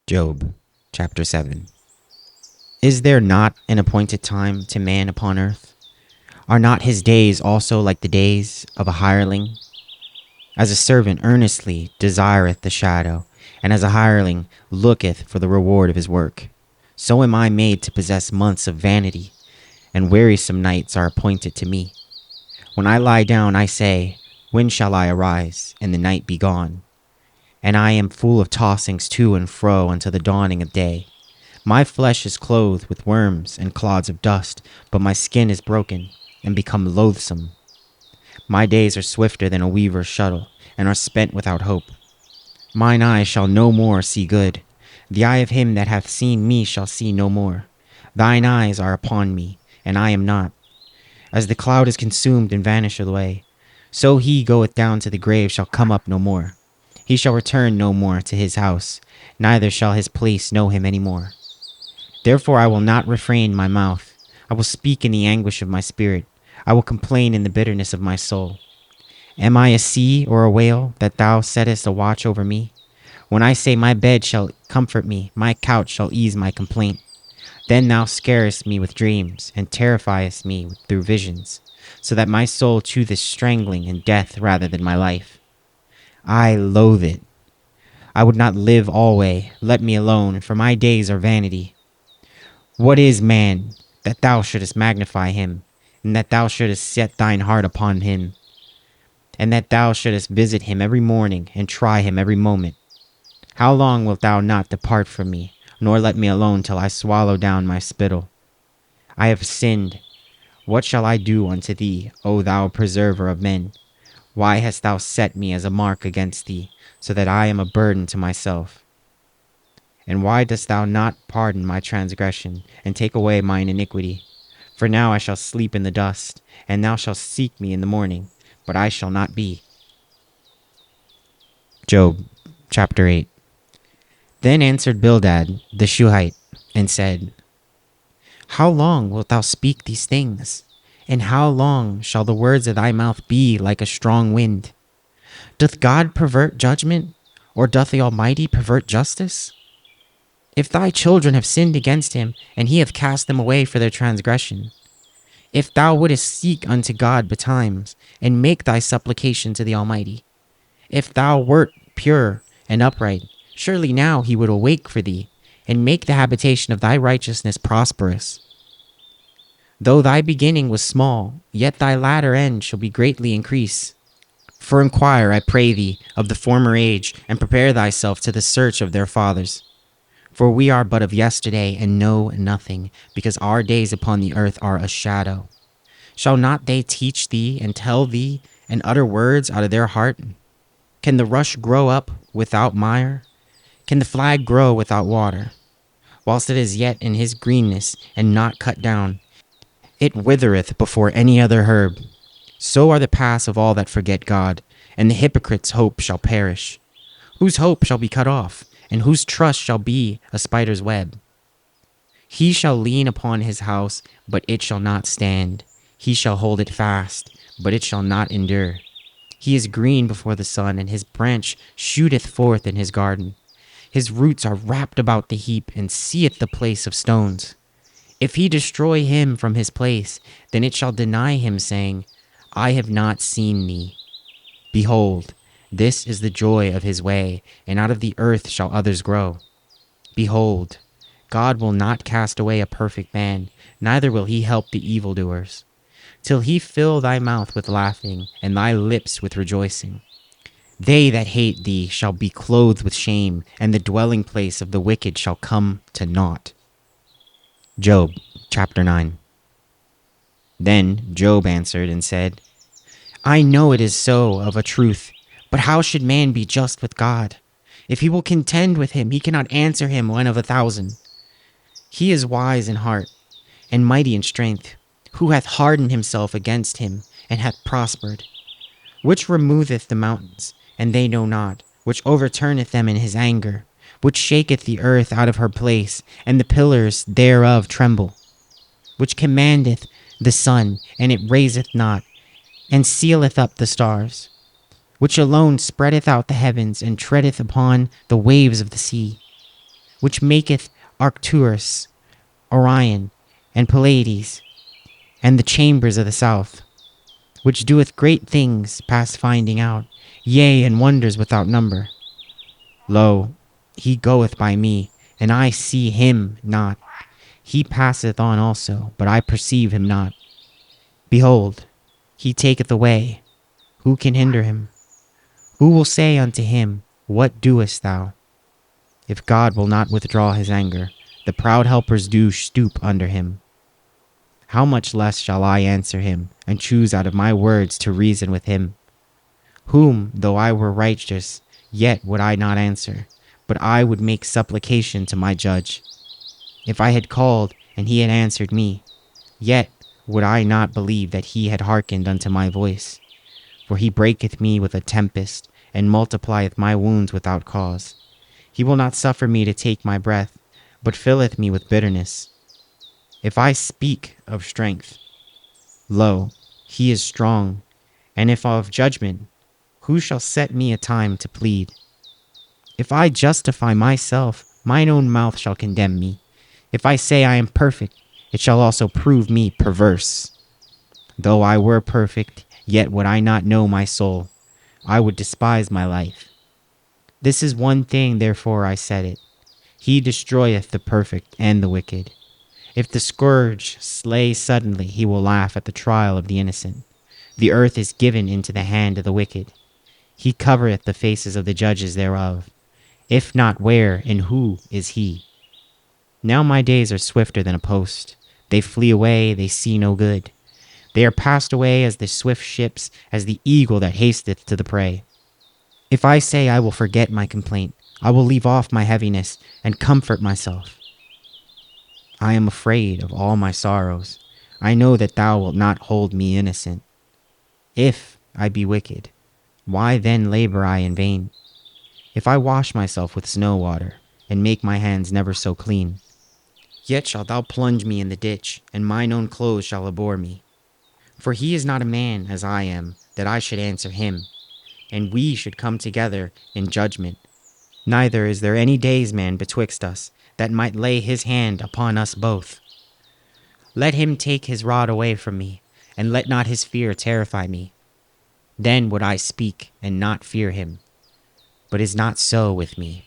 Job, chapter 7. Is there not an appointed time to man upon earth? Are not his days also like the days of a hireling? As a servant earnestly desireth the shadow, and as a hireling looketh for the reward of his work, so am I made to possess months of vanity, and wearisome nights are appointed to me. When I lie down, I say, when shall I arise, and the night be gone? And I am full of tossings to and fro until the dawning of day. My flesh is clothed with worms and clods of dust, but my skin is broken and become loathsome. My days are swifter than a weaver's shuttle, and are spent without hope. Mine eye shall no more see good. The eye of him that hath seen me shall see no more. Thine eyes are upon me, and I am not. As the cloud is consumed and vanisheth away, so he goeth down to the grave shall come up no more. He shall return no more to his house, neither shall his place know him any more. Therefore I will not refrain my mouth. I will speak in the anguish of my spirit. I will complain in the bitterness of my soul. Am I a sea or a whale that thou settest a watch over me? When I say my bed shall comfort me, my couch shall ease my complaint. Then thou scarest me with dreams, and terrifiest me through visions, so that my soul chooseth strangling and death rather than my life. I loathe it. I would not live alway. Let me alone, for my days are vanity. What is man, that thou shouldest magnify him, and that thou shouldest set thine heart upon him, and that thou shouldest visit him every morning, and try him every moment? How long wilt thou not depart from me, nor let me alone till I swallow down my spittle? I have sinned. What shall I do unto thee, O thou preserver of men? Why hast thou set me as a mark against thee, so that I am a burden to myself? And why dost thou not pardon my transgression, and take away mine iniquity? For now I shall sleep in the dust, and thou shalt seek me in the morning, but I shall not be. Job, chapter 8. Then answered Bildad the Shuhite, and said, How long wilt thou speak these things? And how long shall the words of thy mouth be like a strong wind? Doth God pervert judgment, or doth the Almighty pervert justice? If thy children have sinned against him, and he hath cast them away for their transgression, if thou wouldest seek unto God betimes, and make thy supplication to the Almighty, if thou wert pure and upright, surely now he would awake for thee, and make the habitation of thy righteousness prosperous. Though thy beginning was small, yet thy latter end shall be greatly increased. For inquire, I pray thee, of the former age, and prepare thyself to the search of their fathers. For we are but of yesterday, and know nothing, because our days upon the earth are a shadow. Shall not they teach thee, and tell thee, and utter words out of their heart? Can the rush grow up without mire? Can the flag grow without water? Whilst it is yet in his greenness, and not cut down, it withereth before any other herb. So are the paths of all that forget God, and the hypocrite's hope shall perish. Whose hope shall be cut off, and whose trust shall be a spider's web? He shall lean upon his house, but it shall not stand. He shall hold it fast, but it shall not endure. He is green before the sun, and his branch shooteth forth in his garden. His roots are wrapped about the heap, and seeth the place of stones. If he destroy him from his place, then it shall deny him, saying, I have not seen thee. Behold, this is the joy of his way, and out of the earth shall others grow. Behold, God will not cast away a perfect man, neither will he help the evildoers, till he fill thy mouth with laughing, and thy lips with rejoicing. They that hate thee shall be clothed with shame, and the dwelling place of the wicked shall come to naught. Job, chapter 9. Then Job answered and said, I know it is so of a truth, but how should man be just with God? If he will contend with him, he cannot answer him one of 1,000. He is wise in heart, and mighty in strength, who hath hardened himself against him, and hath prospered, which removeth the mountains, and they know not, which overturneth them in his anger, which shaketh the earth out of her place, and the pillars thereof tremble, which commandeth the sun, and it raiseth not, and sealeth up the stars, which alone spreadeth out the heavens, and treadeth upon the waves of the sea. which maketh Arcturus, Orion, and Pleiades, and the chambers of the south, which doeth great things past finding out, yea, and wonders without number. Lo, he goeth by me, and I see him not. He passeth on also, but I perceive him not. Behold, he taketh away. Who can hinder him? Who will say unto him, What doest thou? If God will not withdraw his anger, the proud helpers do stoop under him. How much less shall I answer him, and choose out of my words to reason with him? Whom, though I were righteous, yet would I not answer, but I would make supplication to my judge. If I had called, and he had answered me, yet would I not believe that he had hearkened unto my voice. For he breaketh me with a tempest, and multiplieth my wounds without cause. He will not suffer me to take my breath, but filleth me with bitterness. If I speak of strength, lo, he is strong, and if of judgment, who shall set me a time to plead? If I justify myself, mine own mouth shall condemn me. If I say I am perfect, it shall also prove me perverse. Though I were perfect, yet would I not know my soul. I would despise my life. This is one thing, therefore I said it. He destroyeth the perfect and the wicked. If the scourge slay suddenly, he will laugh at the trial of the innocent. The earth is given into the hand of the wicked. He covereth the faces of the judges thereof. If not, where and who is he? Now my days are swifter than a post. They flee away, they see no good. They are passed away as the swift ships, as the eagle that hasteth to the prey. If I say I will forget my complaint, I will leave off my heaviness and comfort myself. I am afraid of all my sorrows. I know that thou wilt not hold me innocent. If I be wicked, why then labor I in vain? If I wash myself with snow water, and make my hands never so clean, yet shalt thou plunge me in the ditch, and mine own clothes shall abhor me. For he is not a man as I am, that I should answer him, and we should come together in judgment. Neither is there any daysman betwixt us, that might lay his hand upon us both. Let him take his rod away from me, and let not his fear terrify me. Then would I speak and not fear him. But is not so with me.